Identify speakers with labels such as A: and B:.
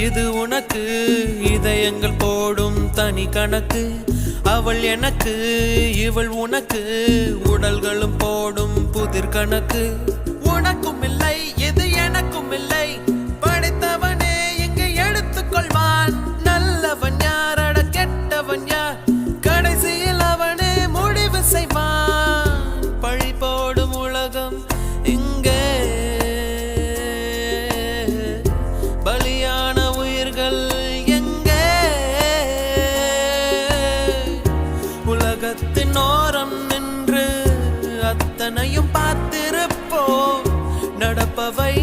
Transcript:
A: இது உனக்கு இதயங்கள் போடும் தனி கணக்கு. அவள் எனக்கு இவள் உனக்கு உடல்களும் போடும் புதிர் கணக்கு. உனக்கும் இல்லை இது எனக்கும் இல்லை, படைத்தவனே இங்கு எடுத்துக்கொள்வான். நல்லவன் யாரட கெட்டவன் யார், கடைசியில் அவனே முடிவு செய்வான். பழி போடும் உலகம் இங்கே, பலியான உயிர்கள் எங்கே? உலகத்தின் ஓரம் நின்று அத்தனையும் பார்த்திருப்போம். நடப்பவை